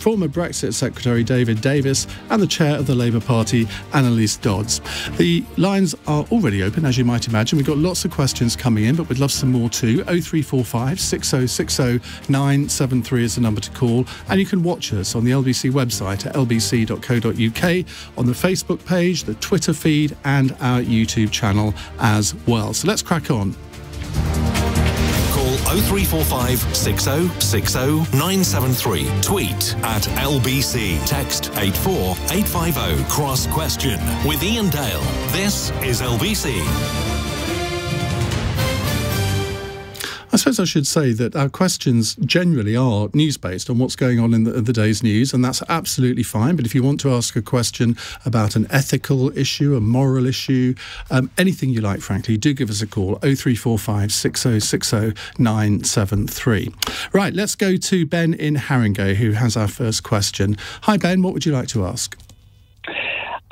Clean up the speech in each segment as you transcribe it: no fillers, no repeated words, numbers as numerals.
former Brexit Secretary David Davis and the chair of the Labour Party, Anneliese Dodds. The lines are already open, as you might imagine. We've got lots of questions coming in, but we'd love some more too. 0345 6060 973 is the number to call, and you can watch us on the LBC website at lbc.co.uk, on the Facebook page, the Twitter feed and our YouTube channel as well. So let's crack on. Call 0345 6060 973. Tweet at LBC. Text 84850. Cross question with Iain Dale. This is LBC. I suppose I should say that our questions generally are news-based on what's going on in the day's news, and that's absolutely fine. But if you want to ask a question about an ethical issue, a moral issue, anything you like, frankly, do give us a call, 0345 6060 973. Right, let's go to Ben in Haringey, who has our first question. Hi, Ben, what would you like to ask?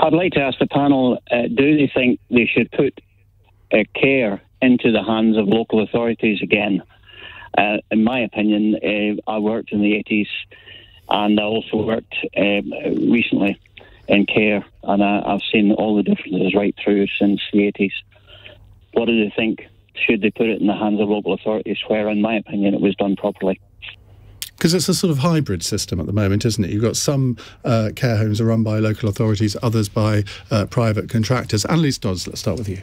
I'd like to ask the panel, do they think they should put care into the hands of local authorities again? In my opinion, I worked in the 80s and I also worked recently in care, and I've seen all the differences right through since the 80s. What do they think? Should they put it in the hands of local authorities, where, in my opinion, it was done properly? Because it's a sort of hybrid system at the moment, isn't it? You've got some care homes are run by local authorities, others by private contractors. Anneliese Dodds, let's start with you.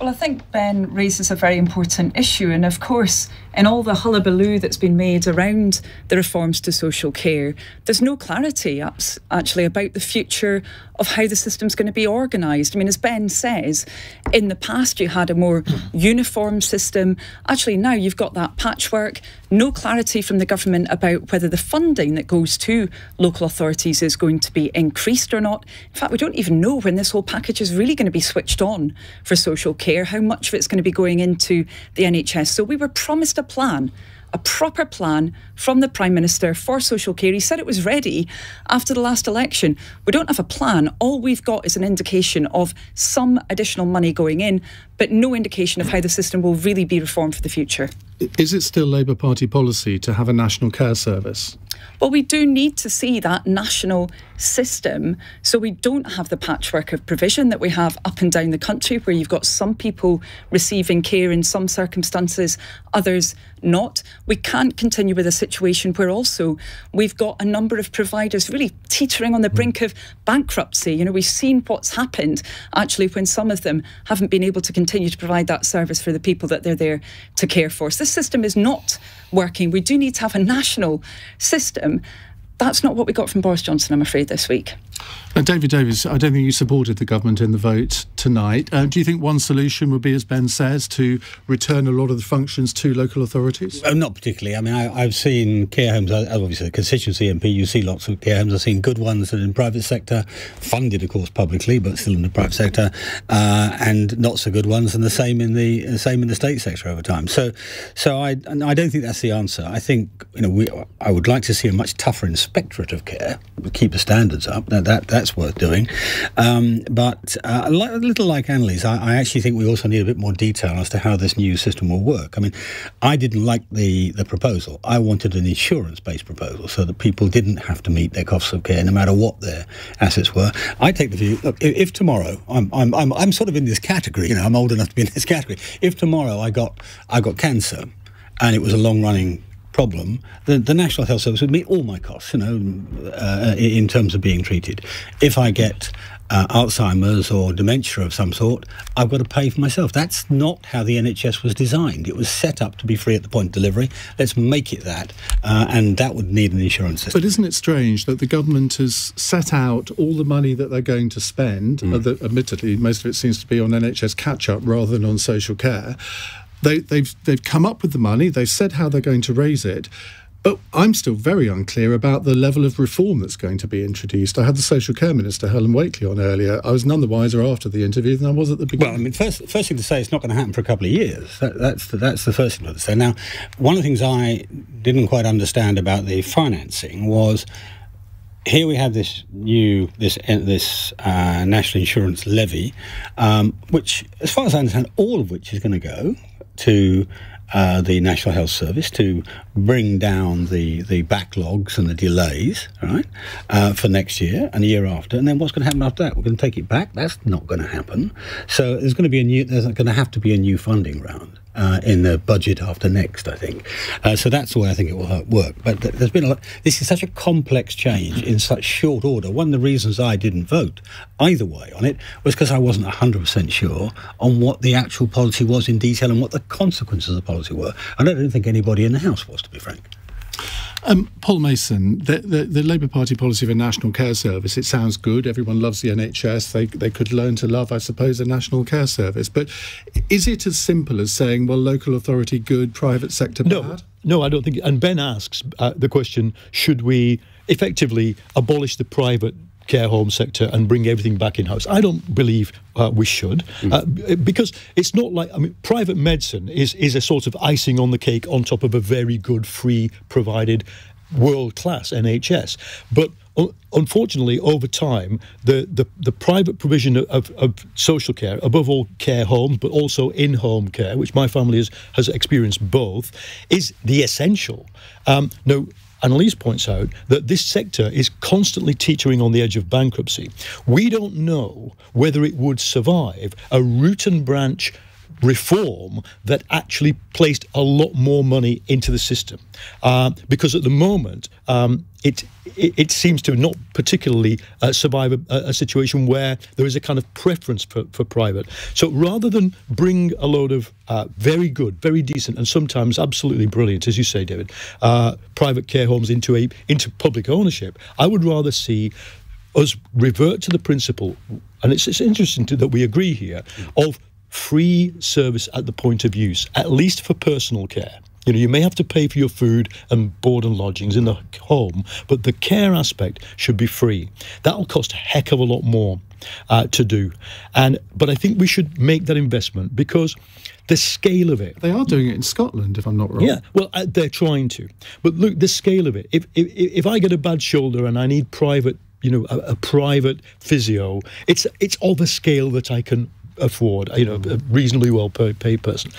Well, I think Ben raises a very important issue, and of course, in all the hullabaloo that's been made around the reforms to social care, there's no clarity actually about the future of how the system's going to be organised. I mean, as Ben says, in the past you had a more uniform system. Actually, now you've got that patchwork, no clarity from the government about whether the funding that goes to local authorities is going to be increased or not. In fact, we don't even know when this whole package is really going to be switched on for social care, how much of it's going to be going into the NHS. So we were promised a plan, a proper plan from the Prime Minister for social care. He said it was ready after the last election. We don't have a plan. All we've got is an indication of some additional money going in, but no indication of how the system will really be reformed for the future. Is it still Labour Party policy to have a national care service? Well, we do need to see that national system so we don't have the patchwork of provision that we have up and down the country, where you've got some people receiving care in some circumstances, others not. We can't continue with a situation where also we've got a number of providers really teetering on the brink of bankruptcy. You know, we've seen what's happened actually when some of them haven't been able to continue to provide that service for the people that they're there to care for. So this system is not working. We do need to have a national system. That's not what we got from Boris Johnson, I'm afraid, this week. David Davis, I don't think you supported the government in the vote tonight. Do you think one solution would be, as Ben says, to return a lot of the functions to local authorities? Not particularly. I mean, I've seen care homes, obviously the constituency MP, you see lots of care homes. I've seen good ones that are in private sector, funded, of course, publicly, but still in the private sector, and not so good ones, and the same in the state sector over time. So I don't think that's the answer. I think, you know, I would like to see a much tougher inspectorate of care, keep the standards up. That's worth doing. But a little like Anneliese, I actually think we also need a bit more detail as to how this new system will work. I mean, I didn't like the proposal. I wanted an insurance-based proposal so that people didn't have to meet their costs of care no matter what their assets were. I take the view, look, if tomorrow, I'm sort of in this category, you know, I'm old enough to be in this category. If tomorrow I got cancer and it was a long-running problem, the National Health Service would meet all my costs, you know, in terms of being treated. If I get Alzheimer's or dementia of some sort, I've got to pay for myself. That's not how the NHS was designed. It was set up to be free at the point of delivery. Let's make it that, and that would need an insurance system. But isn't it strange that the government has set out all the money that they're going to spend, admittedly most of it seems to be on NHS catch-up rather than on social care. They've come up with the money, they've said how they're going to raise it, but I'm still very unclear about the level of reform that's going to be introduced. I had the Social Care Minister, Helen Whately, on earlier. I was none the wiser after the interview than I was at the beginning. Well, I mean, first thing to say, it's not going to happen for a couple of years. That's the first thing to say. Now, one of the things I didn't quite understand about the financing was, here we have this national insurance levy, which, as far as I understand, all of which is going to go to the National Health Service to bring down the backlogs and the delays, right, for next year and the year after. And then what's going to happen after that? We're going to take it back? That's not going to happen. So there's going to have to be a new funding round in the budget after next, I think. So that's the way I think it will work. But there's been a lot. This is such a complex change in such short order. One of the reasons I didn't vote either way on it was because I wasn't 100% sure on what the actual policy was in detail and what the consequences of the policy were. And I don't think anybody in the House was, to be frank. Paul Mason, the Labour Party policy of a national care service, it sounds good. Everyone loves the NHS. They could learn to love, I suppose, a national care service. But is it as simple as saying, well, local authority good, private sector bad? No, I don't think. And Ben asks the question, should we effectively abolish the private care home sector and bring everything back in-house? I don't believe we should, because it's not like, I mean, private medicine is a sort of icing on the cake on top of a very good, free, provided, world-class NHS. But unfortunately, over time, the private provision of social care, above all care homes, but also in-home care, which my family has experienced both, is the essential. Now, Anneliese points out that this sector is constantly teetering on the edge of bankruptcy. We don't know whether it would survive a root and branch reform that actually placed a lot more money into the system, because at the moment it seems to not particularly survive a situation where there is a kind of preference for private. So rather than bring a load of very good, very decent, and sometimes absolutely brilliant, as you say, David, private care homes into public ownership, I would rather see us revert to the principle, and it's interesting that we agree here, of free service at the point of use, at least for personal care. You know, you may have to pay for your food and board and lodgings in the home, but the care aspect should be free. That'll cost a heck of a lot more to do. But I think we should make that investment because the scale of it. They are doing it in Scotland, if I'm not wrong. Yeah, well, they're trying to. But look, the scale of it. If I get a bad shoulder and I need private, a private physio, it's of a scale that I can afford, a reasonably well paid person.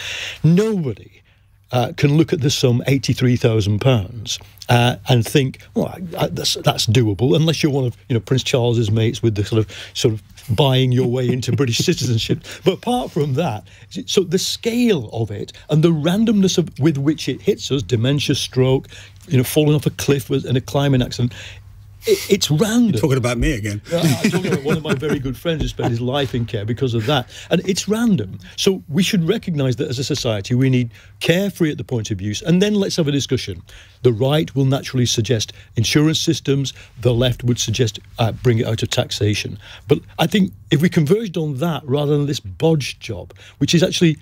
Nobody can look at the sum £83,000 and think, well, that's doable, unless you're one of Prince Charles's mates with the sort of buying your way into British citizenship. But apart from that, so the scale of it and the randomness with which it hits us, dementia, stroke, falling off a cliff in a climbing accident. It's random. You're talking about me again. I'm talking about one of my very good friends who spent his life in care because of that. And it's random. So we should recognise that as a society we need care free at the point of use. And then let's have a discussion. The right will naturally suggest insurance systems. The left would suggest bring it out of taxation. But I think if we converged on that rather than this bodge job, which is actually...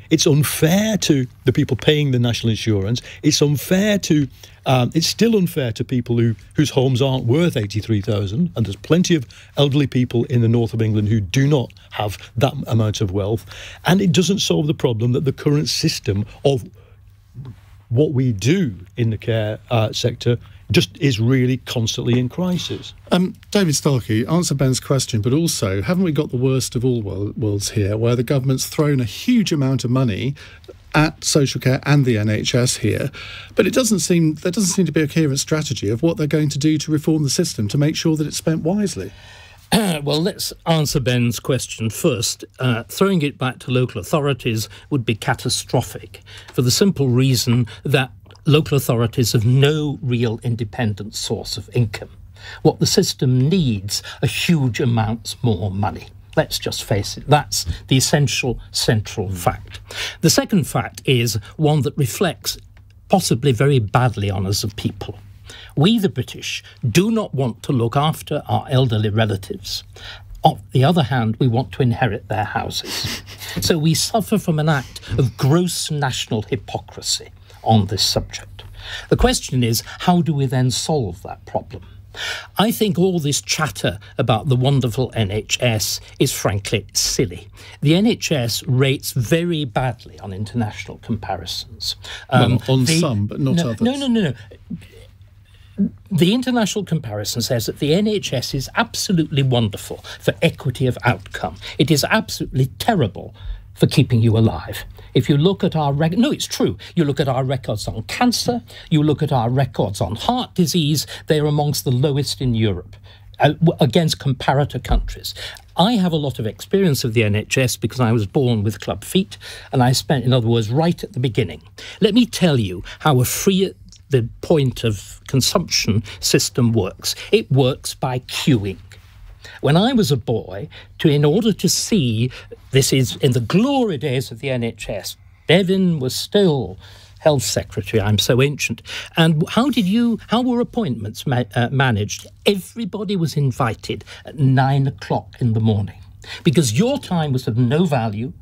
it's unfair to the people paying the national insurance. It's unfair to, it's still unfair to people whose homes aren't worth $83,000, and there's plenty of elderly people in the north of England who do not have that amount of wealth. And it doesn't solve the problem that the current system of what we do in the care sector just is really constantly in crisis. David Starkey, answer Ben's question, but also, haven't we got the worst of all worlds here, where the government's thrown a huge amount of money at social care and the NHS here, but there doesn't seem to be a coherent strategy of what they're going to do to reform the system to make sure that it's spent wisely? Well, let's answer Ben's question first. Throwing it back to local authorities would be catastrophic for the simple reason that local authorities have no real independent source of income. What the system needs are huge amounts more money. Let's just face it, that's the essential central fact. The second fact is one that reflects possibly very badly on us as a people. We, the British, do not want to look after our elderly relatives. On the other hand, we want to inherit their houses. So we suffer from an act of gross national hypocrisy on this subject. The question is, how do we then solve that problem? I think all this chatter about the wonderful NHS is frankly silly. The NHS rates very badly on international comparisons. Some, but not others. No. The international comparison says that the NHS is absolutely wonderful for equity of outcome. It is absolutely terrible for keeping you alive. If you look at our no, it's true. You look at our records on cancer, you look at our records on heart disease, they're amongst the lowest in Europe against comparator countries. I have a lot of experience of the NHS because I was born with club feet, and I spent, in other words, right at the beginning. Let me tell you how a free at the point of consumption system works. It works by queuing. When I was a boy, in order to see, this is in the glory days of the NHS, Bevan was still Health Secretary. I'm so ancient. And how were appointments managed? Everybody was invited at 9 o'clock in the morning because your time was of no value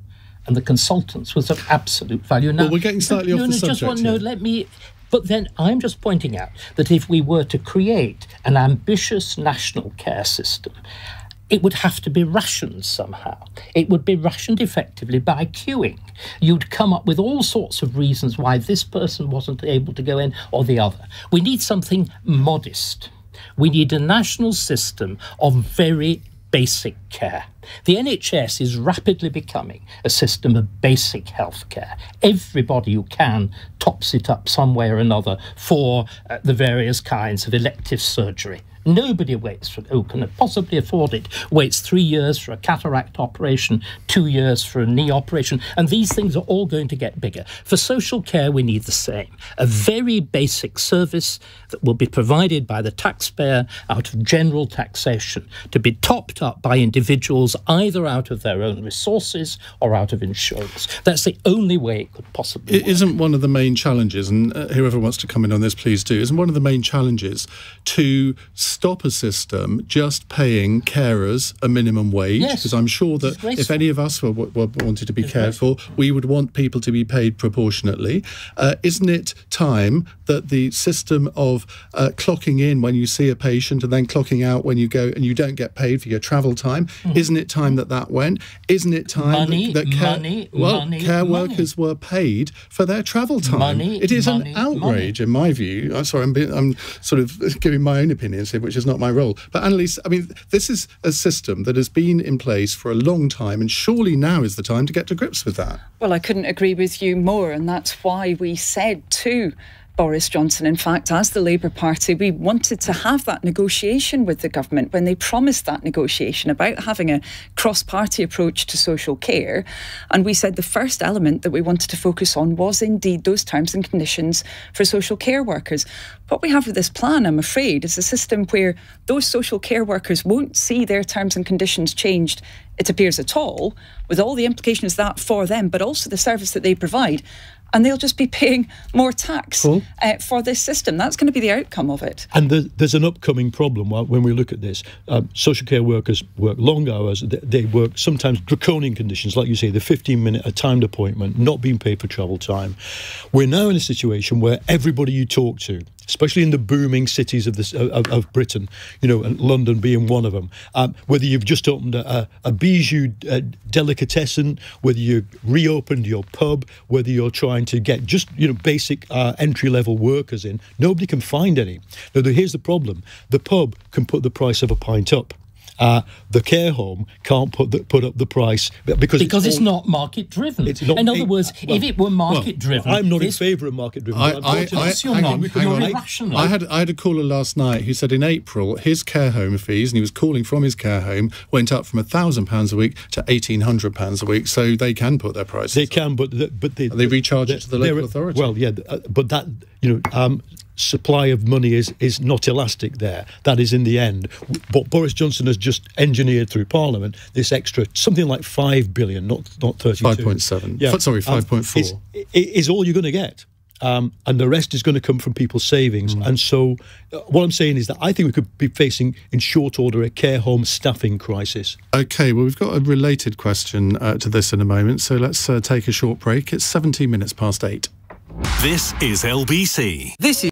and the consultants was of absolute value. Now, well, we're getting slightly off the subject. But then I'm just pointing out that if we were to create an ambitious national care system, it would have to be rationed somehow. It would be rationed effectively by queuing. You'd come up with all sorts of reasons why this person wasn't able to go in or the other. We need something modest. We need a national system of very basic care. The NHS is rapidly becoming a system of basic health care. Everybody who can tops it up some way or another for the various kinds of elective surgery. Nobody who can possibly afford it waits 3 years for a cataract operation, 2 years for a knee operation, and these things are all going to get bigger. For social care, we need the same. A very basic service that will be provided by the taxpayer out of general taxation, to be topped up by individuals either out of their own resources or out of insurance. That's the only way it could possibly work. Isn't one of the main challenges, and whoever wants to comment on this, please do, isn't one of the main challenges to stop a system just paying carers a minimum wage? Because I'm sure that if any of us were wanted to be cared for, we would want people to be paid proportionately. Isn't it time that the system of clocking in when you see a patient and then clocking out when you go and you don't get paid for your travel time, isn't it time that went? Isn't it time that care workers were paid for their travel time? It is an outrage, in my view. I'm sorry, I'm sort of giving my own opinions here, which is not my role. But Anneliese, I mean, this is a system that has been in place for a long time, and surely now is the time to get to grips with that. Well, I couldn't agree with you more, and that's why we said to Boris Johnson, in fact, as the Labour Party, we wanted to have that negotiation with the government when they promised that negotiation about having a cross-party approach to social care. And we said the first element that we wanted to focus on was indeed those terms and conditions for social care workers. What we have with this plan, I'm afraid, is a system where those social care workers won't see their terms and conditions changed, it appears, at all, with all the implications that for them, but also the service that they provide. And they'll just be paying more tax for this system. That's going to be the outcome of it. And there's an upcoming problem when we look at this. Social care workers work long hours. They work sometimes draconian conditions, like you say, the 15-minute, a timed appointment, not being paid for travel time. We're now in a situation where everybody you talk to, especially in the booming cities of Britain, you know, and London being one of them. Whether you've just opened a bijou delicatessen, whether you reopened your pub, whether you're trying to get just, you know, basic entry-level workers in, nobody can find any. Now, here's the problem. The pub can put the price of a pint up. The care home can't put up the price because it's not market driven. In other words, if it were market driven, I'm not in favour of market driven. I had a caller last night who said in April his care home fees, and he was calling from his care home, went up from £1,000 a week to £1,800 a week. So they can put their prices. They can, but they recharge it to the local authority. Well, yeah, but that, you know. Supply of money is not elastic there. That is in the end. But Boris Johnson has just engineered through Parliament this extra, something like 5 billion, not 32. 5.7. Yeah. Sorry, 5.4. Is all you're going to get. And the rest is going to come from people's savings. And so what I'm saying is that I think we could be facing, in short order, a care home staffing crisis. OK, well, we've got a related question to this in a moment. So let's take a short break. It's 17 minutes past 8. This is LBC. This is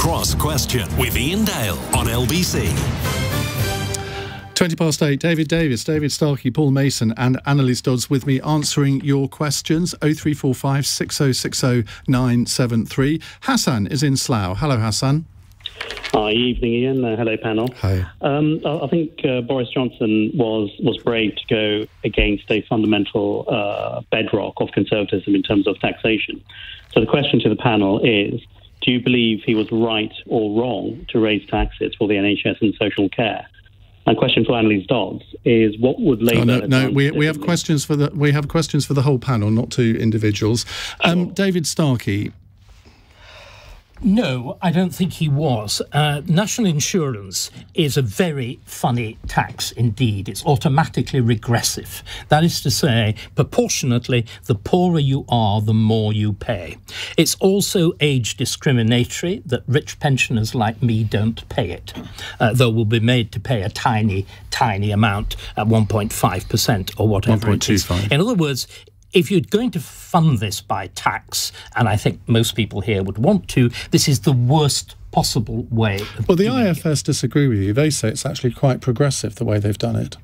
Cross Question with Iain Dale on LBC. 8:20, David Davis, David Starkey, Paul Mason and Anneliese Dodds with me answering your questions. 0345 6060 973. Hassan is in Slough. Hello, Hassan. Hi, evening, Ian. Hello, panel. Hi. I think Boris Johnson was brave to go against a fundamental bedrock of conservatism in terms of taxation. So the question to the panel is, do you believe he was right or wrong to raise taxes for the NHS and social care? And question for Anneliese Dodds is, what would Labour... We have questions for the whole panel, not to individuals. Sure. David Starkey. No, I don't think he was. National insurance is a very funny tax indeed. It's automatically regressive. That is to say, proportionately, the poorer you are, the more you pay. It's also age discriminatory that rich pensioners like me don't pay it, though we'll be made to pay a tiny, tiny amount at 1.5% or whatever it is. 1.25. In other words, if you're going to fund this by tax, and I think most people here would want to, this is the worst possible way of Well, the doing IFS disagree with you. They say it's actually quite progressive, the way they've done it.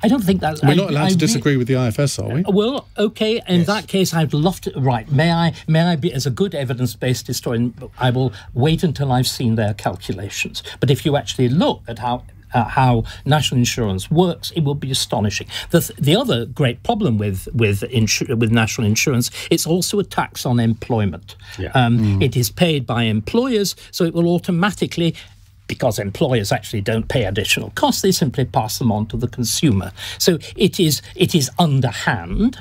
I don't think that's... We're not allowed to disagree with the IFS, are we? Well, OK, in that case, I'd love to... Right, may I be, as a good evidence-based historian, I will wait until I've seen their calculations. But if you actually look at how national insurance works, it will be astonishing. The other great problem with national insurance, it's also a tax on employment. Yeah. It is paid by employers, so it will automatically, because employers actually don't pay additional costs, they simply pass them on to the consumer. So it is underhand,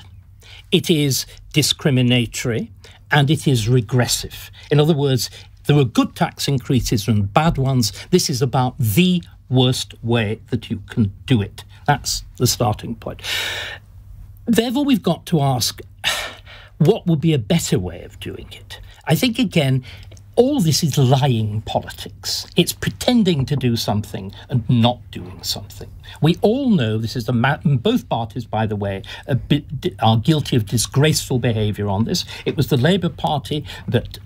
it is discriminatory, and it is regressive. In other words, there are good tax increases and bad ones. This is about the worst way that you can do it. That's the starting point. Therefore, we've got to ask, what would be a better way of doing it? I think, again, all this is lying politics. It's pretending to do something and not doing something. We all know this is both parties, by the way, are guilty of disgraceful behaviour on this. It was the Labour Party that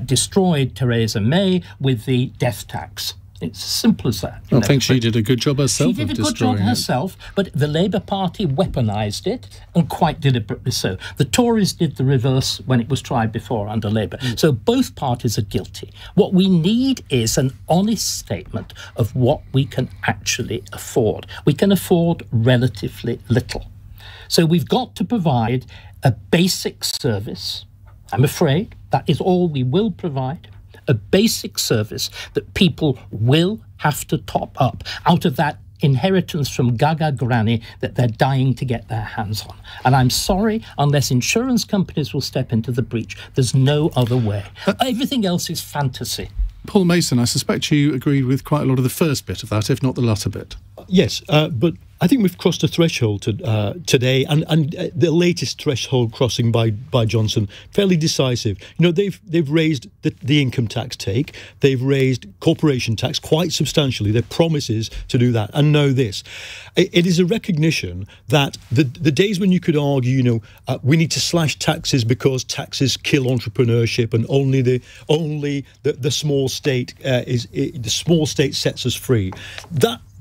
destroyed Theresa May with the death tax. It's as simple as that. I think she did a good job herself. She did a good job herself, but the Labour Party weaponised it, and quite deliberately so. The Tories did the reverse when it was tried before under Labour. So both parties are guilty. What we need is an honest statement of what we can actually afford. We can afford relatively little. So we've got to provide a basic service. I'm afraid that is all we will provide. A basic service that people will have to top up out of that inheritance from Gaga Granny that they're dying to get their hands on. And I'm sorry, unless insurance companies will step into the breach, there's no other way. Everything else is fantasy. Paul Mason, I suspect you agreed with quite a lot of the first bit of that, if not the latter bit. Yes, but I think we've crossed a threshold today, and the latest threshold crossing by Johnson, fairly decisive. You know, they've raised the income tax take, they've raised corporation tax quite substantially. Their promises to do that, and know this: it is a recognition that the days when you could argue, you know, we need to slash taxes because taxes kill entrepreneurship, and only the small state the small state sets us free.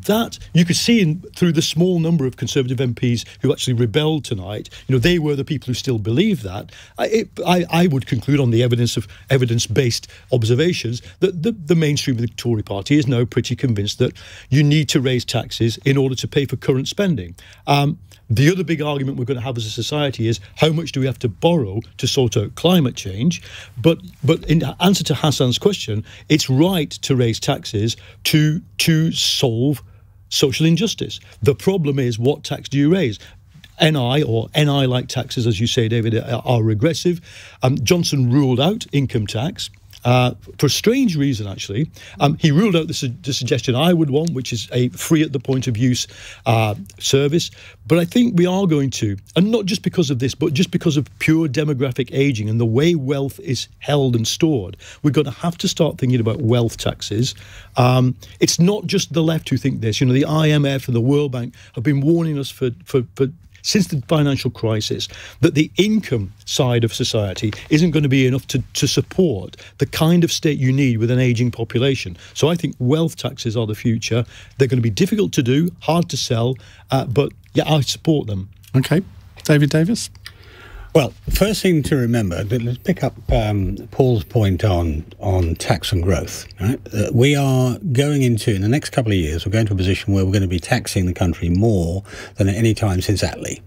That you could see through the small number of Conservative MPs who actually rebelled tonight. You know, they were the people who still believe that. I would conclude on the evidence-based observations that the mainstream of the Tory party is now pretty convinced that you need to raise taxes in order to pay for current spending. The other big argument we're going to have as a society is how much do we have to borrow to sort out climate change? But in answer to Hassan's question, it's right to raise taxes to solve social injustice. The problem is, what tax do you raise? NI or NI-like taxes, as you say, David, are regressive. Johnson ruled out income tax. For a strange reason, actually. He ruled out the suggestion I would want, which is a free at the point of use service. But I think we are going to, and not just because of this, but just because of pure demographic ageing and the way wealth is held and stored, we're going to have to start thinking about wealth taxes. It's not just the left who think this. You know, the IMF and the World Bank have been warning us for since the financial crisis that the income side of society isn't going to be enough to support the kind of state you need with an ageing population. So I think wealth taxes are the future. They're going to be difficult to do, hard to sell, but yeah, I support them. Okay. David Davis? Well, first thing to remember, let's pick up Paul's point on tax and growth. Right? We are going into, in the next couple of years, we're going to a position where we're going to be taxing the country more than at any time since Attlee.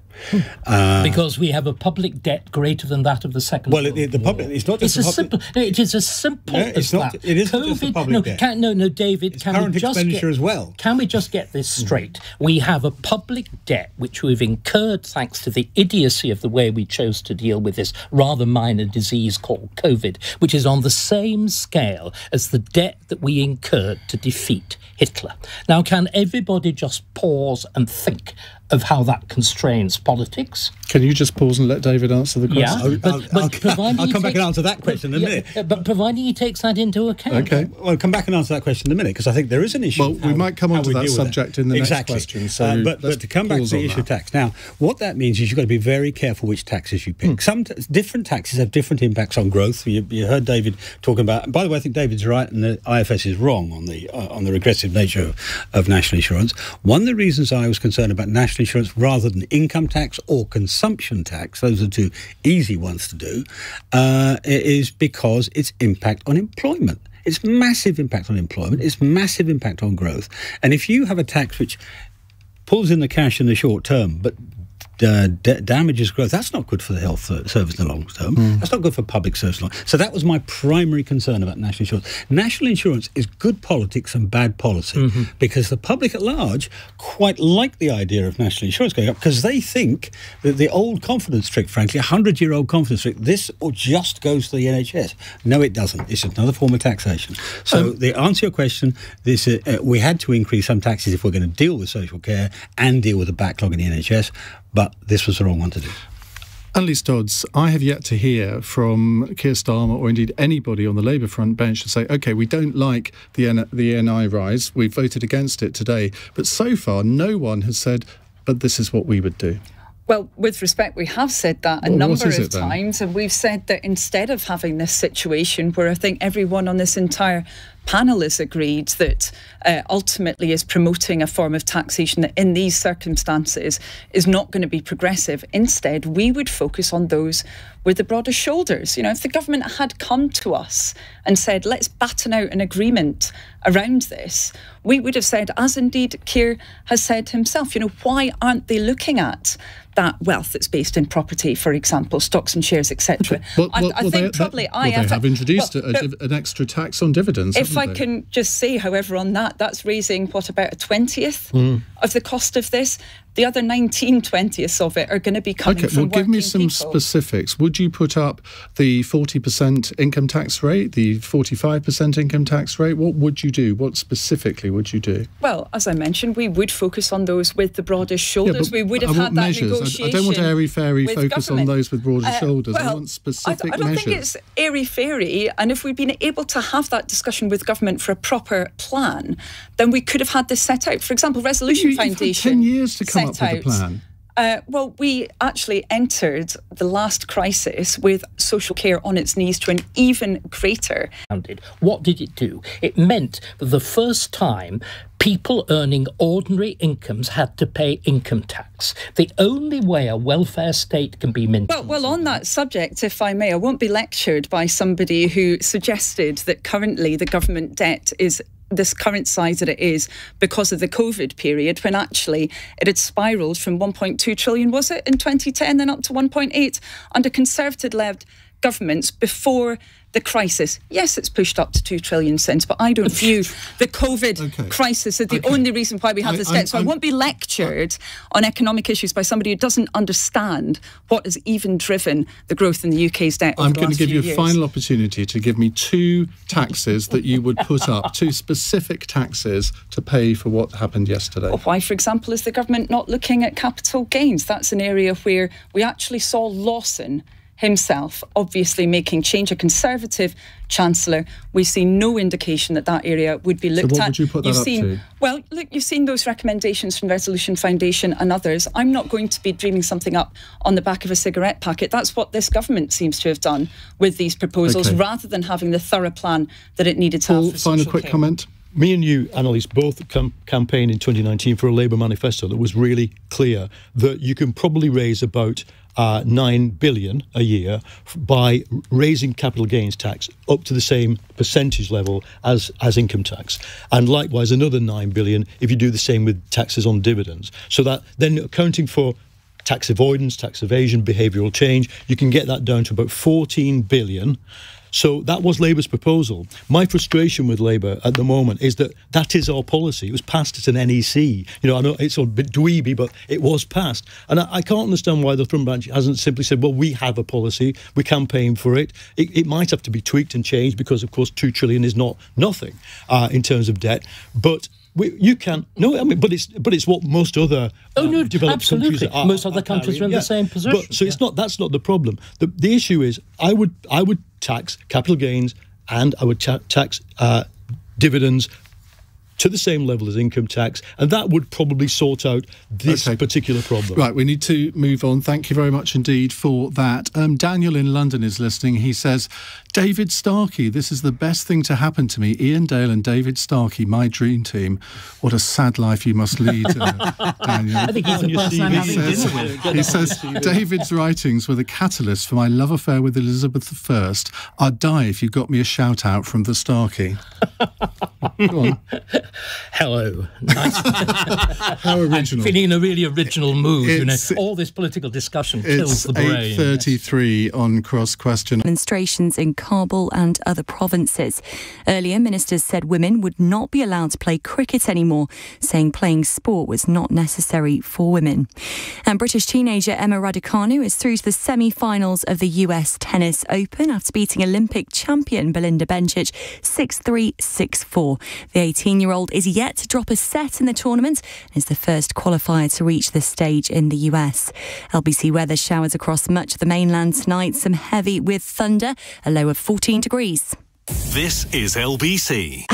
Because we have a public debt greater than that of the Second World War. The public, it's not just it is as simple as that. It isn't just the public debt. David, it's current expenditure as well. Can we just get this straight? We have a public debt which we've incurred thanks to the idiocy of the way we chose to deal with this rather minor disease called COVID, which is on the same scale as the debt that we incurred to defeat Hitler. Now, can everybody just pause and think of how that constrains politics? Can you just pause and let David answer the question? Yeah, I'll come back and answer that question in a minute. But providing he takes that into account. Okay. Well, I'll come back and answer that question in a minute, because I think there is an issue. Well, we might come on to that subject in the next question. So but to come back to the issue of tax. Now, what that means is you've got to be very careful which taxes you pick. Some different taxes have different impacts on growth. You heard David talking about, by the way, I think David's right and the IFS is wrong on the regressive nature of national insurance. One of the reasons I was concerned about national insurance rather than income tax or consumption tax, those are two easy ones to do, is because its impact on employment. It's massive impact on employment. It's massive impact on growth. And if you have a tax which pulls in the cash in the short term but damages growth, that's not good for the health service in the long term. That's not good for public service. So that was my primary concern about national insurance. National insurance is good politics and bad policy, because the public at large quite like the idea of national insurance going up, because they think that the old confidence trick, frankly, 100-year-old confidence trick, this just goes to the NHS. No, it doesn't. It's another form of taxation. So the answer to your question, we had to increase some taxes if we're going to deal with social care and deal with the backlog in the NHS, but this was the wrong one to do. Anneliese Dodds, I have yet to hear from Keir Starmer or indeed anybody on the Labour front bench to say, OK, we don't like the NI rise, we voted against it today. But so far, no one has said, but this is what we would do. Well, with respect, we have said that a number of times, and we've said that instead of having this situation where I think everyone on this entire panel has agreed that ultimately is promoting a form of taxation that in these circumstances is not going to be progressive. Instead, we would focus on those with the broadest shoulders. You know, if the government had come to us and said, let's batten out an agreement around this, we would have said, as indeed Keir has said himself, you know, why aren't they looking at that wealth that's based in property, for example, stocks and shares, etc. I think probably they have introduced an extra tax on dividends. If I can just say, however, on that's raising, what, about a 20th of the cost of this? The other 19/20ths of it are going to be coming from working people. Give me some specifics. Would you put up the 40% income tax rate, the 45% income tax rate? What would you do? What specifically would you do? Well, as I mentioned, we would focus on those with the broadest shoulders. We would have had that negotiation. I don't want airy-fairy focus on those with broader shoulders. I want specific measures. I don't think it's airy-fairy. And if we'd been able to have that discussion with government for a proper plan, then we could have had this set out. For example, Resolution Foundation. You've had 10 years to come up with a plan. Well, we actually entered the last crisis with social care on its knees to an even greater. What did it do? It meant for the first time people earning ordinary incomes had to pay income tax. The only way a welfare state can be maintained. Well, on that subject, if I may, I won't be lectured by somebody who suggested that currently the government debt is this current size that it is because of the COVID period, when actually it had spiralled from 1.2 trillion, was it, in 2010, then up to 1.8 under Conservative-led governments before the crisis. Yes, it's pushed up to 2 trillion since, but I don't view the COVID crisis as the only reason why we have this debt. So I won't be lectured on economic issues by somebody who doesn't understand what has even driven the growth in the UK's debt over the last few years. I'm going to give you a final opportunity to give me two taxes that you would put up, two specific taxes to pay for what happened yesterday. Well, why, for example, is the government not looking at capital gains? That's an area where we actually saw Lawson himself obviously making change, a Conservative Chancellor. We've seen no indication that that area would be looked at. So what would you put that up to? Well, look, you've seen those recommendations from Resolution Foundation and others. I'm not going to be dreaming something up on the back of a cigarette packet. That's what this government seems to have done with these proposals, rather than having the thorough plan that it needed to have for final quick comment. Me and you, Anneliese, both campaigned in 2019 for a Labour manifesto that was really clear that you can probably raise about 9 billion a year by raising capital gains tax up to the same percentage level as income tax, and likewise another 9 billion if you do the same with taxes on dividends. So that then accounting for tax avoidance, tax evasion, behavioural change, you can get that down to about 14 billion. So that was Labour's proposal. My frustration with Labour at the moment is that that is our policy. It was passed at an NEC. You know, I know it's a bit dweeby, but it was passed. And I can't understand why the Front Branch hasn't simply said, well, we have a policy, we campaign for it. It might have to be tweaked and changed because, of course, 2 trillion is not nothing in terms of debt. But you can but it's what most other developed countries are. Most other countries are in the same position. But, that's not the problem. The issue is I would tax capital gains and I would tax dividends to the same level as income tax, and that would probably sort out this particular problem. Right, we need to move on. Thank you very much indeed for that. Daniel in London is listening. He says, David Starkey, this is the best thing to happen to me. Iain Dale and David Starkey, my dream team. What a sad life you must lead, Daniel. I think he's the person I'm having dinner with. He says, David's writings were the catalyst for my love affair with Elizabeth I. I'd die if you got me a shout out from the Starkey. Go on. Hello. Nice. How original. I'm feeling in a really original mood. All this political discussion kills the brain. It's 8:33 on Cross Question. Demonstrations in Kabul and other provinces. Earlier, ministers said women would not be allowed to play cricket anymore, saying playing sport was not necessary for women. And British teenager Emma Raducanu is through to the semi-finals of the US Tennis Open after beating Olympic champion Belinda Bencic 6-3, 6-4. The 18-year-old is yet to drop a set in the tournament and is the first qualifier to reach this stage in the US. LBC weather: showers across much of the mainland tonight, some heavy with thunder, a low of 14 degrees. This is LBC.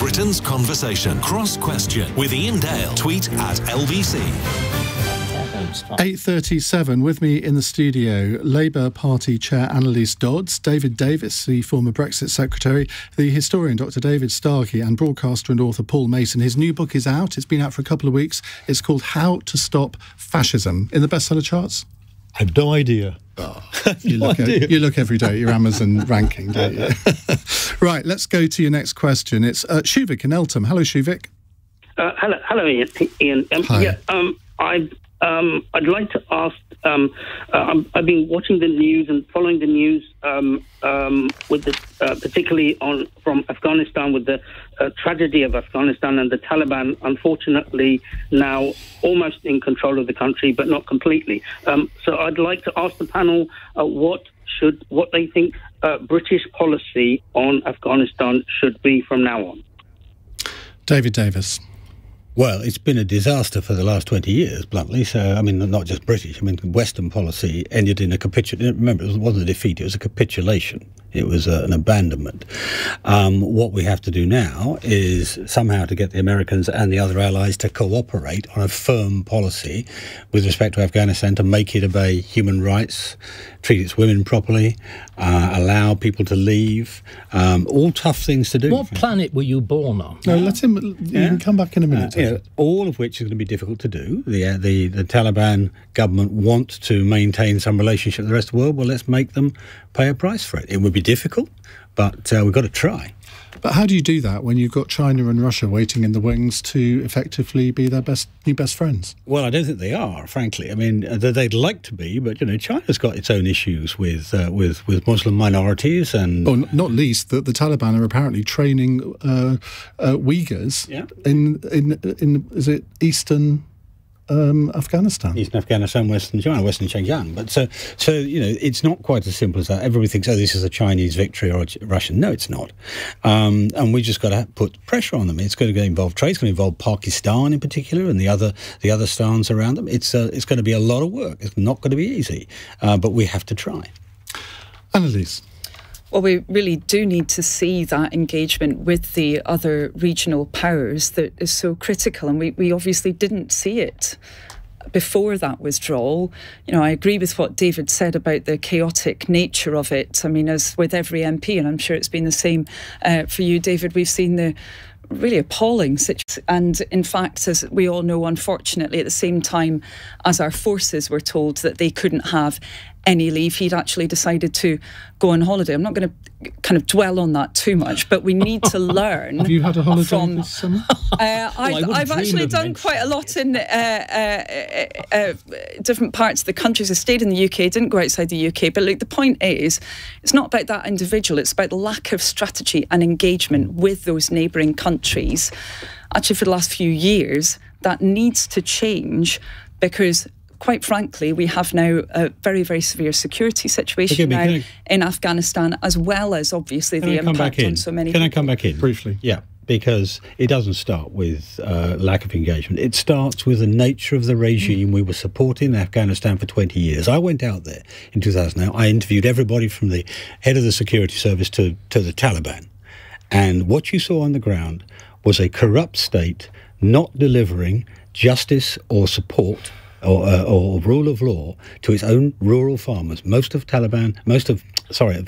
Britain's conversation. Cross Question with Iain Dale. Tweet at LBC. 8:37, with me in the studio, Labour Party Chair Anneliese Dodds, David Davis, the former Brexit Secretary, the historian Dr. David Starkey, and broadcaster and author Paul Mason. His new book is out. It's been out for a couple of weeks. It's called How to Stop Fascism. In the bestseller charts? I have no idea. Oh, you look every day at your Amazon ranking, don't you? Right, let's go to your next question. It's Shuvik in Eltham. Hello, Shuvik. Hello, Ian. Hi. I'd like to ask. I've been watching the news and following the news, with the, particularly from Afghanistan, with the tragedy of Afghanistan and the Taliban, unfortunately now almost in control of the country, but not completely. So I'd like to ask the panel what they think British policy on Afghanistan should be from now on. David Davis. Well, it's been a disaster for the last 20 years, bluntly. So, I mean, not just British. I mean, Western policy ended in a capitulation. Remember, it wasn't a defeat, it was a capitulation. It was an abandonment. What we have to do now is somehow to get the Americans and the other allies to cooperate on a firm policy with respect to Afghanistan, to make it obey human rights, treat its women properly, allow people to leave. All tough things to do. What planet were you born on? No, let him. You can come back in a minute. All of which is going to be difficult to do. The Taliban government want to maintain some relationship with the rest of the world. Well, let's make them pay a price for it. It would be difficult, but we've got to try. But how do you do that when you've got China and Russia waiting in the wings to effectively be their new best friends? Well, I don't think they are, frankly. I mean, they'd like to be, but China's got its own issues with Muslim minorities, and not least that the Taliban are apparently training Uyghurs in is it Eastern Afghanistan. Eastern Afghanistan, Western China, Western Xinjiang. But so it's not quite as simple as that. Everybody thinks, this is a Chinese victory or a Russian. No, it's not. And we just got to put pressure on them. It's going to involve trade. It's going to involve Pakistan in particular and the other stans around them. It's going to be a lot of work. It's not going to be easy, but we have to try. Anneliese. Well, we really do need to see that engagement with the other regional powers that is so critical, and we obviously didn't see it before that withdrawal. I agree with what David said about the chaotic nature of it. I mean, as with every MP, and I'm sure it's been the same for you, David, we've seen the really appalling situation. And in fact, as we all know, unfortunately, at the same time as our forces were told that they couldn't have any leave, he'd actually decided to go on holiday. I'm not going to kind of dwell on that too much, but we need to learn. Have you had a holiday this summer? I've actually done quite a lot in different parts of the country. So I stayed in the UK, didn't go outside the UK. But the point is, it's not about that individual. It's about the lack of strategy and engagement with those neighbouring countries. Actually, for the last few years, that needs to change because, quite frankly, we have now a very, very severe security situation in Afghanistan, as well as obviously the impact on so many people. Can I come back in? Briefly? Yeah, because it doesn't start with lack of engagement. It starts with the nature of the regime we were supporting in Afghanistan for 20 years. I went out there in 2009. I interviewed everybody from the head of the security service to the Taliban. And what you saw on the ground was a corrupt state not delivering justice or support or rule of law to its own rural farmers. Most of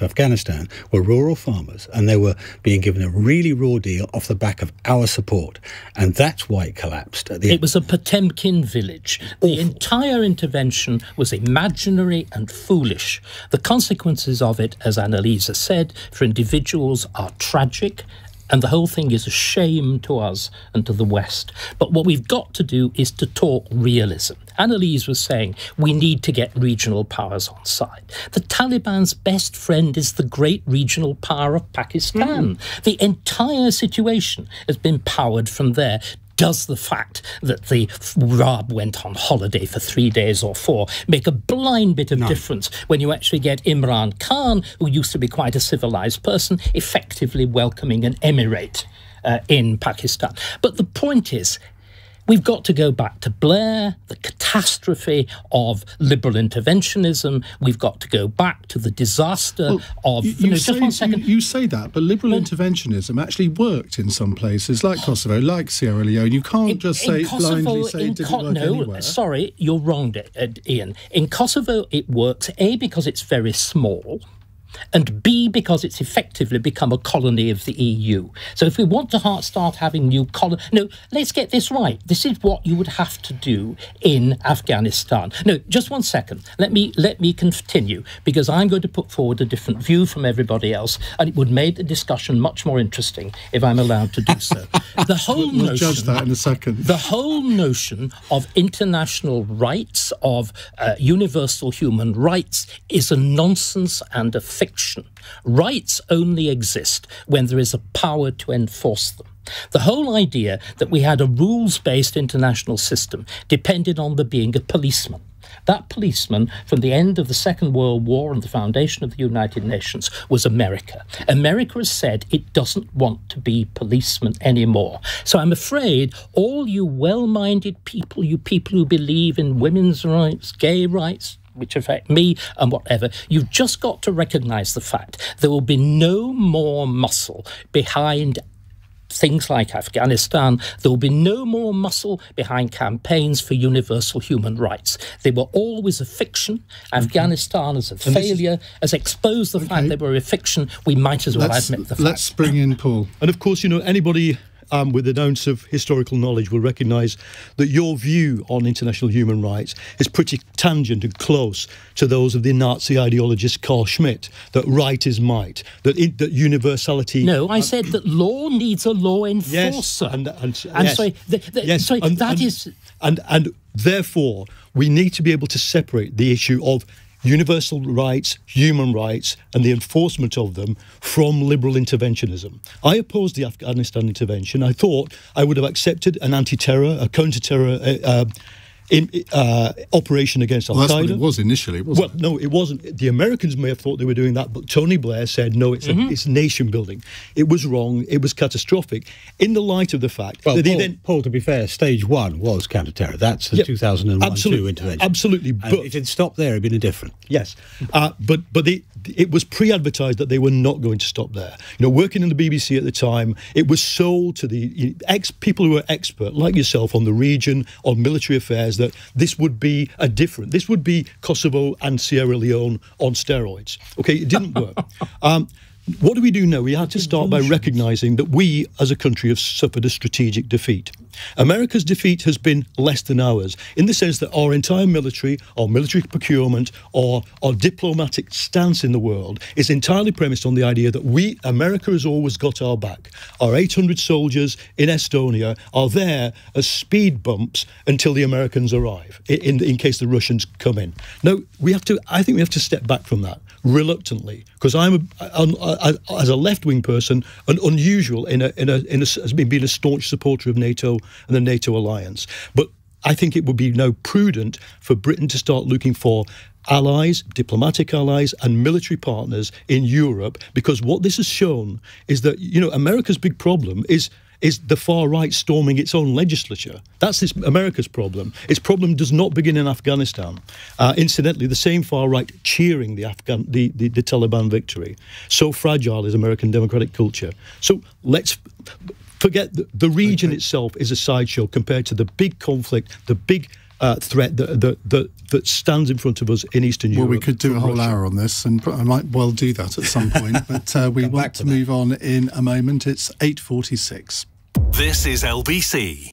Afghanistan were rural farmers, and they were being given a really raw deal off the back of our support, and that's why it collapsed. It was a Potemkin village. The entire intervention was imaginary and foolish. The consequences of it, as Anneliese said, for individuals are tragic, and the whole thing is a shame to us and to the West. But what we've got to do is to talk realism. Anneliese was saying we need to get regional powers on side. The Taliban's best friend is the great regional power of Pakistan. The entire situation has been powered from there. Does the fact that the Rab went on holiday for 3 days or 4 make a blind bit of difference when you actually get Imran Khan, who used to be quite a civilised person, effectively welcoming an emirate in Pakistan? But the point is, We've got to go back to Blair, the catastrophe of liberal interventionism. We've got to go back to the disaster of... just 1 second. You say that, but liberal interventionism actually worked in some places, like Kosovo, like Sierra Leone. You can't just say blindly say it didn't work anywhere. Sorry, you're wrong, Ian. In Kosovo, it works, A, because it's very small, and B, because it's effectively become a colony of the EU. So if we want to start having new colonies... No, let's get this right. This is what you would have to do in Afghanistan. No, just 1 second. Let me continue, because I'm going to put forward a different view from everybody else, and it would make the discussion much more interesting if I'm allowed to do so. We'll judge that in a second. The whole notion of international rights, of universal human rights, is a nonsense and a fiction. Rights only exist when there is a power to enforce them. The whole idea that we had a rules-based international system depended on there being a policeman. That policeman, from the end of the Second World War and the foundation of the United Nations, was America. America has said it doesn't want to be policemen anymore. So I'm afraid all you well-minded people, you people who believe in women's rights, gay rights, which affect me and whatever, you've just got to recognise the fact there will be no more muscle behind things like Afghanistan. There will be no more muscle behind campaigns for universal human rights. They were always a fiction. Afghanistan as a failure has exposed the fact they were a fiction. We might as well admit the fact. Let's bring in Paul. And of course, anybody with an ounce of historical knowledge will recognise that your view on international human rights is pretty tangent and close to those of the Nazi ideologist Carl Schmitt, that right is might, that universality... No, I said that law needs a law enforcer. And therefore, we need to be able to separate the issue of universal rights, human rights, and the enforcement of them from liberal interventionism. I opposed the Afghanistan intervention. I thought I would have accepted an anti-terror, a counter-terror operation against Al-Qaeda. Well, that's what it was initially, wasn't it? Well, no, it wasn't. The Americans may have thought they were doing that, but Tony Blair said, no, it's nation building. It was wrong. It was catastrophic. In the light of the fact that Paul, to be fair, stage one was counter-terror. That's the 2001-2 intervention. Absolutely. But if it stopped there, it'd been different. Yes. But it was pre-advertised that they were not going to stop there. Working in the BBC at the time, it was sold to the people who were expert, like yourself, on the region, on military affairs, that this would be this would be Kosovo and Sierra Leone on steroids. Okay, it didn't work. What do we do now? We had to start by recognising that we, as a country, have suffered a strategic defeat. America's defeat has been less than ours, in the sense that our entire military, our military procurement, or our diplomatic stance in the world is entirely premised on the idea that America has always got our back. Our 800 soldiers in Estonia are there as speed bumps until the Americans arrive, in case the Russians come in. Now, I think we have to step back from that, reluctantly, because I'm as a left-wing person, unusual as being a staunch supporter of NATO and the NATO alliance. But I think it would be now prudent for Britain to start looking for allies, diplomatic allies, and military partners in Europe, because what this has shown is that America's big problem is the far right storming its own legislature. That's America's problem. Its problem does not begin in Afghanistan. Incidentally, the same far right cheering the Taliban victory. So fragile is American democratic culture. So let's forget the region itself is a sideshow compared to the big conflict, the big threat that stands in front of us in Eastern Europe. Well, we could do a whole hour on this, and I might well do that at some point, but we want to move on in a moment. It's 8:46. This is LBC.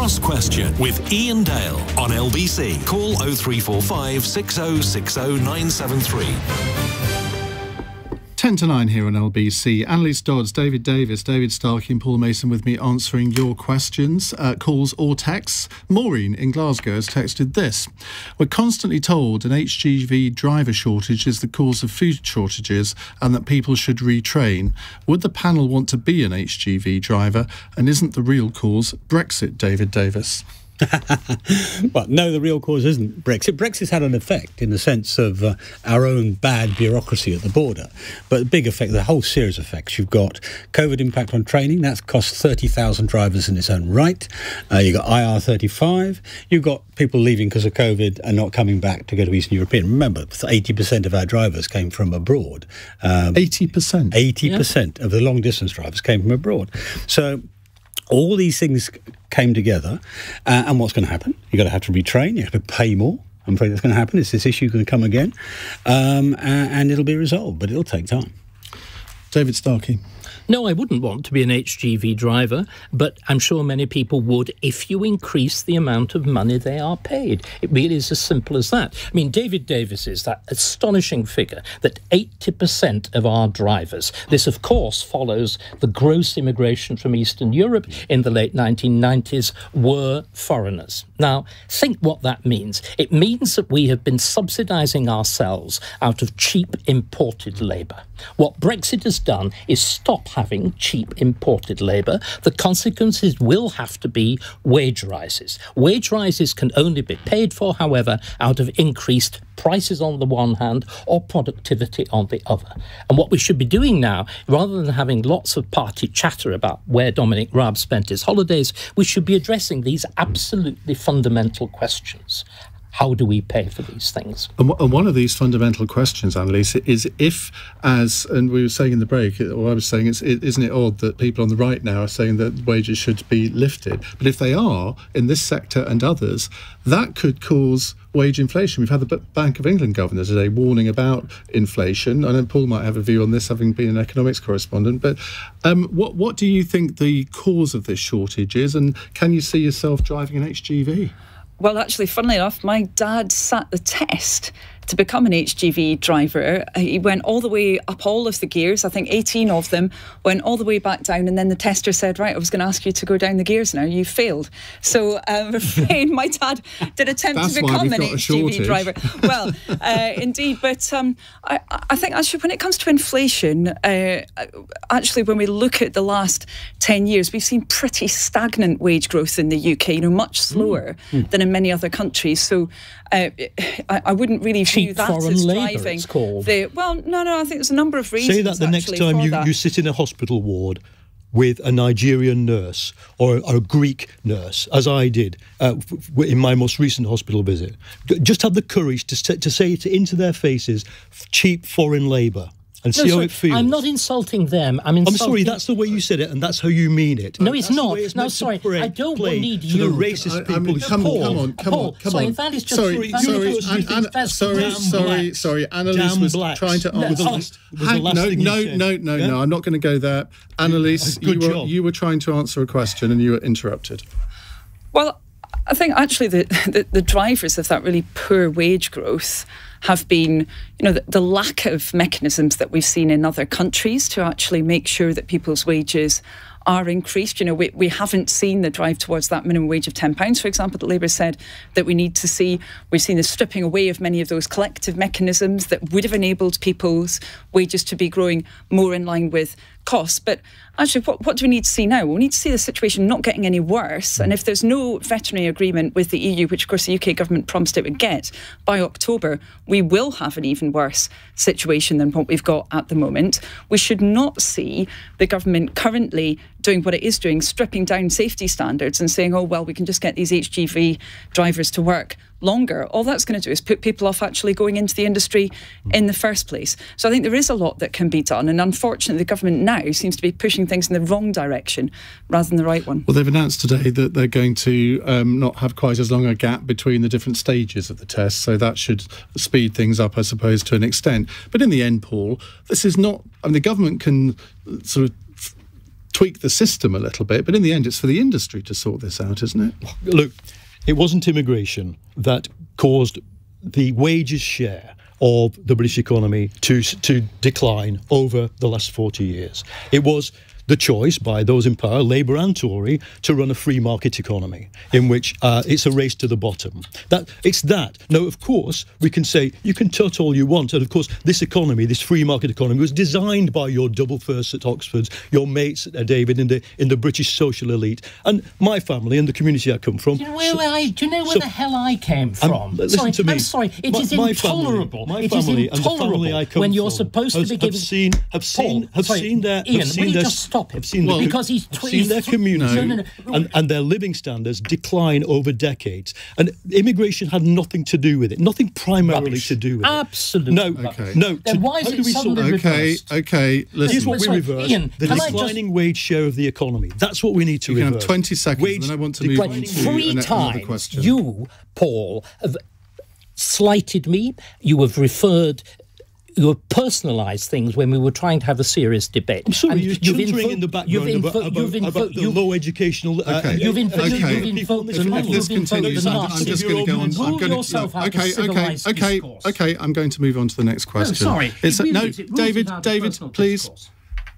Cross Question with Iain Dale on LBC. Call 0345 6060 973. 10 to 9 here on LBC. Anneliese, Dodds, David Davis, David Starkey and Paul Mason with me answering your questions, calls or texts. Maureen in Glasgow has texted this. We're constantly told an HGV driver shortage is the cause of food shortages and that people should retrain. Would the panel want to be an HGV driver, and isn't the real cause Brexit, David Davis? Well, no, the real cause isn't Brexit. Brexit's had an effect in the sense of our own bad bureaucracy at the border. But the big effect, the whole series of effects. You've got COVID impact on training. That's cost 30,000 drivers in its own right. You've got IR35. You've got people leaving because of COVID and not coming back to go to Eastern European. Remember, 80% of our drivers came from abroad. 80%? 80% of the long-distance drivers came from abroad. So all these things came together, and what's going to happen? You're going to have to retrain, you have to pay more. I'm afraid that's going to happen. Is this issue going to come again? And it'll be resolved, but it'll take time. David Starkey. No, I wouldn't want to be an HGV driver, but I'm sure many people would if you increase the amount of money they are paid. It really is as simple as that. I mean, David Davis is that astonishing figure that 80% of our drivers, this of course follows the gross immigration from Eastern Europe in the late 1990s, were foreigners. Now, think what that means. It means that we have been subsidising ourselves out of cheap imported labour. What Brexit has done is stop having cheap imported labour. The consequences will have to be wage rises. Wage rises can only be paid for, however, out of increased prices on the one hand or productivity on the other. And what we should be doing now, rather than having lots of party chatter about where Dominic Raab spent his holidays, we should be addressing these absolutely fundamental questions. How do we pay for these things? And one of these fundamental questions, Anneliese, is if, as, and we were saying in the break, or I was saying, isn't it odd that people on the right now are saying that wages should be lifted? But if they are, in this sector and others, that could cause wage inflation. We've had the Bank of England governor today warning about inflation. I know Paul might have a view on this, having been an economics correspondent, but what do you think the cause of this shortage is, and can you see yourself driving an HGV? Well, actually, funnily enough, my dad sat the test to become an HGV driver. He went all the way up all of the gears, I think 18 of them, went all the way back down, and then the tester said, right, I was going to ask you to go down the gears now, you failed. So I'm afraid my dad did attempt to become an HGV driver. Well, indeed, but I think actually when it comes to inflation, actually when we look at the last 10 years, we've seen pretty stagnant wage growth in the UK, much slower than in many other countries. So I wouldn't really view that as driving. It's called. Well, no, I think there's a number of reasons. Say that the next time you sit in a hospital ward with a Nigerian nurse or a Greek nurse, as I did in my most recent hospital visit. Just have the courage to say it into their faces, cheap foreign labour. And see how it feels. I'm not insulting them. I'm sorry, that's the way you said it, and that's how you mean it. No, it's not. No, sorry, I don't need you. To the racist people. Come on. Sorry, that is just sorry, Anneliese was trying to answer. No, I'm not going to go there. Anneliese, you were trying to answer a question and you were interrupted. Well, I think actually the drivers of that really poor wage growth have been, the lack of mechanisms that we've seen in other countries to actually make sure that people's wages are increased. We haven't seen the drive towards that minimum wage of £10, for example, that Labour said that we need to see. We've seen the stripping away of many of those collective mechanisms that would have enabled people's wages to be growing more in line with costs. But actually, what do we need to see now? We need to see the situation not getting any worse. And if there's no veterinary agreement with the EU, which of course the UK government promised it would get, by October, we will have an even worse situation than what we've got at the moment. We should not see the government currently doing what it is doing, stripping down safety standards and saying, oh, well, we can just get these HGV drivers to work longer. All that's going to do is put people off actually going into the industry in the first place. So I think there is a lot that can be done. And unfortunately, the government now seems to be pushing things in the wrong direction rather than the right one. Well, they've announced today that they're going to not have quite as long a gap between the different stages of the test. So that should speed things up, I suppose, to an extent. But in the end, Paul, this is not... the government can sort of tweak the system a little bit, but in the end, it's for the industry to sort this out, isn't it? Look, it wasn't immigration that caused the wages share of the British economy to decline over the last 40 years. It was the choice by those in power, Labour and Tory, to run a free market economy in which it's a race to the bottom. It's that. Now, of course, we can say, you can tut all you want, and of course, this economy, this free market economy, was designed by your double firsts at Oxford, your mates, David, in the British social elite, and my family and the community I come from. Do you know where the hell I came from? Listen to me. I'm sorry. It is intolerable. My family and the family I come when you're from supposed to be giving. have seen their Stop him. Because he's seen their community and their living standards decline over decades. And immigration had nothing to do with it. Nothing primarily to do with it. Absolutely. No. Then why is it suddenly reversed? Okay. Listen. Here's what we reverse. Ian, the declining wage share of the economy. That's what we need to reverse. You have 20 seconds, then I want to move on to another question. You, Paul, have slighted me. You have referred... You have personalised things when we were trying to have a serious debate. I'm sorry, you're tutoring in the background about the low educational... You've invoked if this continues, I'm just going to go on. Okay, I'm going to move on to the next question. David, please.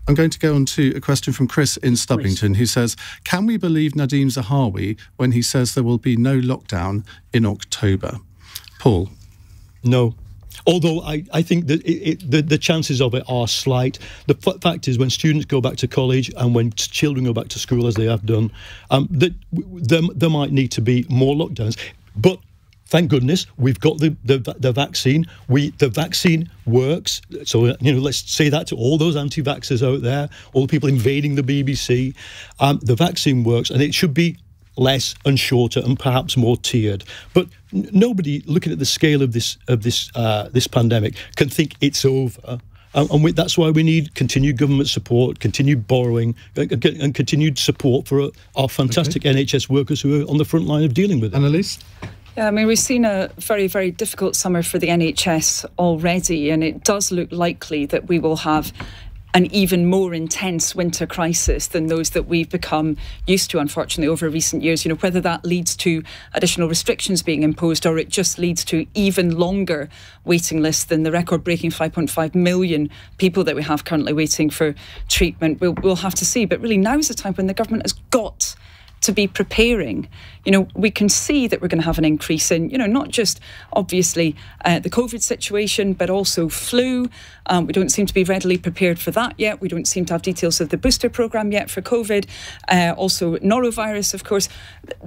I'm going to go on to a question from Chris in Stubbington, who says, can we believe Nadeem Zahawi when he says there will be no lockdown in October? Paul? No. Although I think that the chances of it are slight. The fact is, when students go back to college and when children go back to school, as they have done, there might need to be more lockdowns. But thank goodness we've got the vaccine. The vaccine works. So let's say that to all those anti-vaxxers out there, all the people invading the BBC. The vaccine works, and it should be less and shorter and perhaps more tiered. But nobody looking at the scale of this pandemic can think it's over. And that's why we need continued government support, continued borrowing, and continued support for our fantastic NHS workers who are on the front line of dealing with it. Anneliese? Yeah, I mean, we've seen a very, very difficult summer for the NHS already, and it does look likely that we will have an even more intense winter crisis than those that we've become used to, unfortunately, over recent years. Whether that leads to additional restrictions being imposed or it just leads to even longer waiting lists than the record-breaking 5.5 million people that we have currently waiting for treatment, we'll have to see. But really, now is the time when the government has got to be preparing. We can see that we're going to have an increase in, not just obviously the COVID situation, but also flu. We don't seem to be readily prepared for that yet. We don't seem to have details of the booster programme yet for COVID. Also norovirus, of course.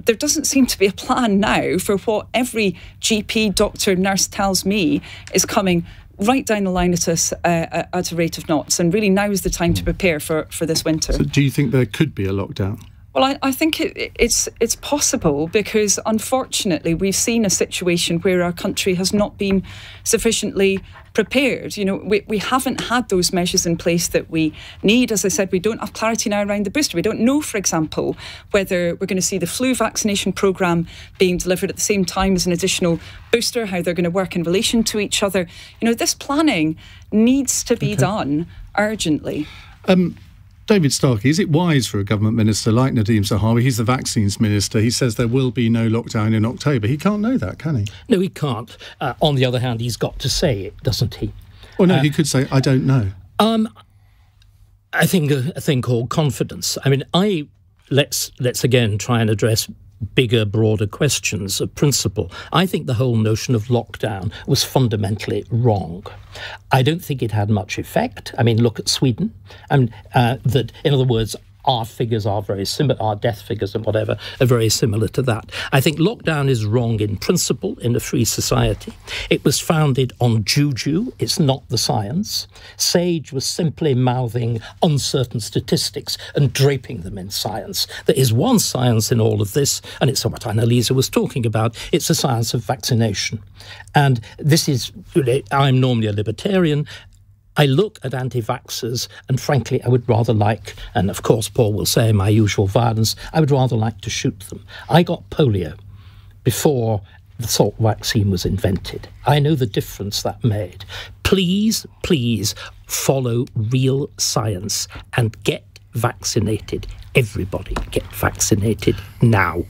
There doesn't seem to be a plan now for what every GP, doctor, nurse tells me is coming right down the line at us at a rate of knots. And really now is the time to prepare for this winter. So do you think there could be a lockdown? Well, I think it's possible because, unfortunately, we've seen a situation where our country has not been sufficiently prepared. We haven't had those measures in place that we need. As I said, we don't have clarity now around the booster. We don't know, for example, whether we're going to see the flu vaccination programme being delivered at the same time as an additional booster, how they're going to work in relation to each other. This planning needs to be done urgently. David Starkey, is it wise for a government minister like Nadeem Zahawi? He's the vaccines minister. He says there will be no lockdown in October. He can't know that, can he? No, he can't. On the other hand, he's got to say it, doesn't he? Well, no, he could say, I don't know. I think a thing called confidence. I mean, let's again try and address bigger, broader questions of principle. I think the whole notion of lockdown was fundamentally wrong. I don't think it had much effect. I mean, look at Sweden. In other words, our figures are very similar, our death figures and whatever are very similar to that. I think lockdown is wrong in principle in a free society. It was founded on juju. It's not the science. Sage was simply mouthing uncertain statistics and draping them in science. There is one science in all of this, and it's what Anneliese was talking about. It's the science of vaccination. And this is, I'm normally a libertarian. I look at anti-vaxxers and frankly I would rather like, and of course Paul will say my usual violence, I would rather like to shoot them. I got polio before the Salk vaccine was invented. I know the difference that made. Please follow real science and get vaccinated. Everybody get vaccinated now.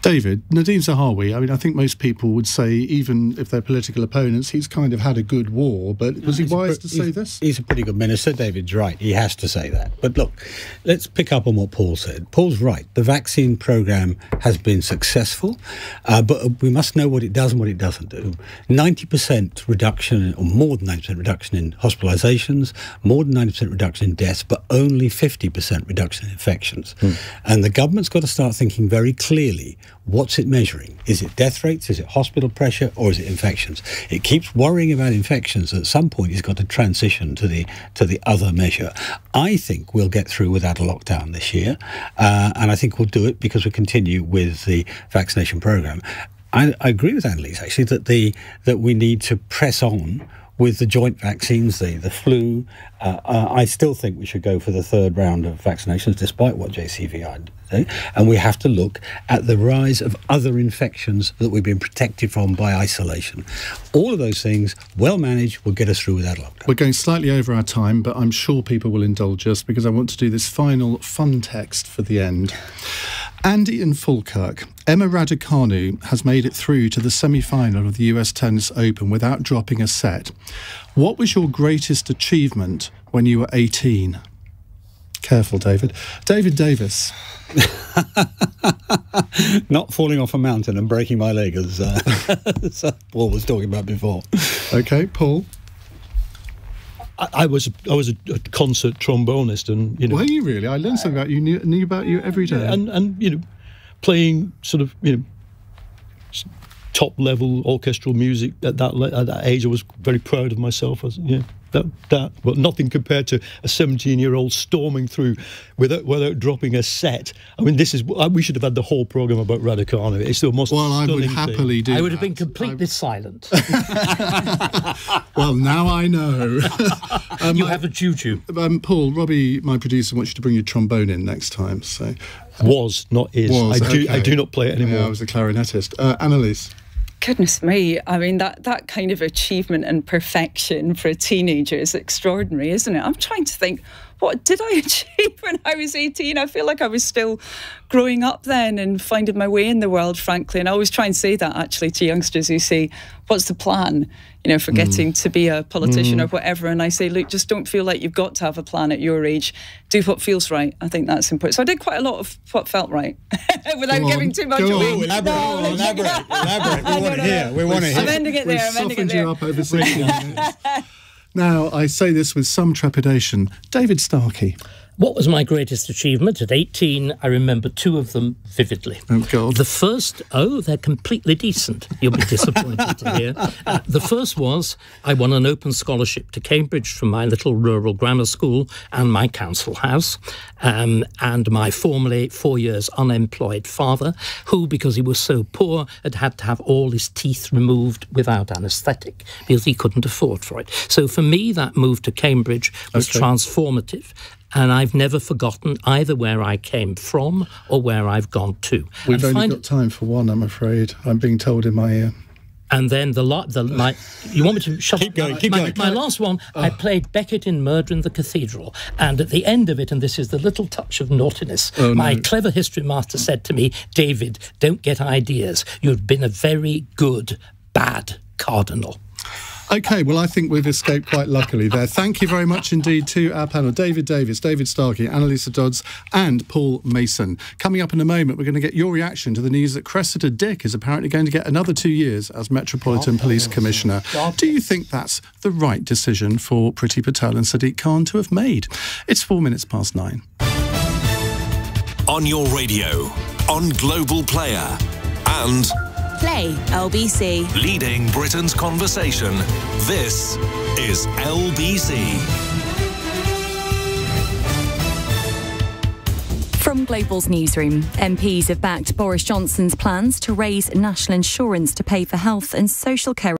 David, Nadhim Zahawi, I mean, I think most people would say, even if they're political opponents, he's kind of had a good war, but was he wise to say this? He's a pretty good minister. David's right. He has to say that. But look, let's pick up on what Paul said. Paul's right. The vaccine programme has been successful, but we must know what it does and what it doesn't do. 90% reduction, or more than 90% reduction in hospitalisations, more than 90% reduction in deaths, but only 50% reduction in infections. And the government's got to start thinking very clearly, what's it measuring? Is it death rates? Is it hospital pressure? Or is it infections? It keeps worrying about infections. At some point, it's got to transition to the other measure. I think we'll get through without a lockdown this year, and I think we'll do it because we continue with the vaccination programme. I agree with Anneliese, actually, that we need to press on with the joint vaccines, the flu. I still think we should go for the third round of vaccinations, despite what JCVI say. And we have to look at the rise of other infections that we've been protected from by isolation. All of those things, well managed, will get us through without lockdown. We're going slightly over our time, but I'm sure people will indulge us because I want to do this final fun text for the end. Andy in Falkirk. Emma Raducanu has made it through to the semi-final of the US Tennis Open without dropping a set. What was your greatest achievement when you were 18? Careful, David. David Davis. Not falling off a mountain and breaking my leg, as Paul was talking about before. Okay, Paul. I was a concert trombonist, and Were you really? I learned something about you. Knew about you every day. And playing sort of top level orchestral music at that age. I was very proud of myself. But nothing compared to a 17-year-old storming through without dropping a set. I mean, we should have had the whole programme about Raducanu. It's the most I would happily do. I would have been completely silent. Well, now I know. You have a juju. Paul, Robbie, my producer, wants you to bring your trombone in next time. So was, not is. I do not play it anymore. Yeah, I was a clarinetist. Anneliese. Goodness me. I mean, that kind of achievement and perfection for a teenager is extraordinary, isn't it? I'm trying to think, what did I achieve when I was 18? I feel like I was still growing up then and finding my way in the world, frankly. And I always try and say that, actually, to youngsters who say, what's the plan, for getting to be a politician or whatever? And I say, look, just don't feel like you've got to have a plan at your age. Do what feels right. I think that's important. So I did quite a lot of what felt right without giving too much away. Elaborate. We want to hear. I'm ending it there. Softened you up over 60 minutes. Now, I say this with some trepidation. David Starkey. What was my greatest achievement? At 18, I remember two of them vividly. Oh, God. The first, they're completely decent. You'll be disappointed to hear. The first was I won an open scholarship to Cambridge from my little rural grammar school and my council house. And my formerly 4 years unemployed father, who, because he was so poor, had to have all his teeth removed without anaesthetic because he couldn't afford for it. So for me, that move to Cambridge was transformative. And I've never forgotten either where I came from or where I've gone to. We've only got time for one, I'm afraid. I'm being told in my ear. And then you want me to shut up? Keep going. My last one, I played Becket in Murder in the Cathedral. And at the end of it, and this is the little touch of naughtiness, my clever history master said to me, David, don't get ideas. You've been a very good, bad cardinal. OK, well, I think we've escaped quite luckily there. Thank you very much indeed to our panel, David Davis, David Starkey, Anneliese Dodds and Paul Mason. Coming up in a moment, we're going to get your reaction to the news that Cressida Dick is apparently going to get another 2 years as Metropolitan Police Commissioner. Do you think that's the right decision for Priti Patel and Sadiq Khan to have made? It's 9:04. On your radio, on Global Player and Play LBC. leading Britain's conversation. This is LBC. From Global's newsroom, MPs have backed Boris Johnson's plans to raise national insurance to pay for health and social care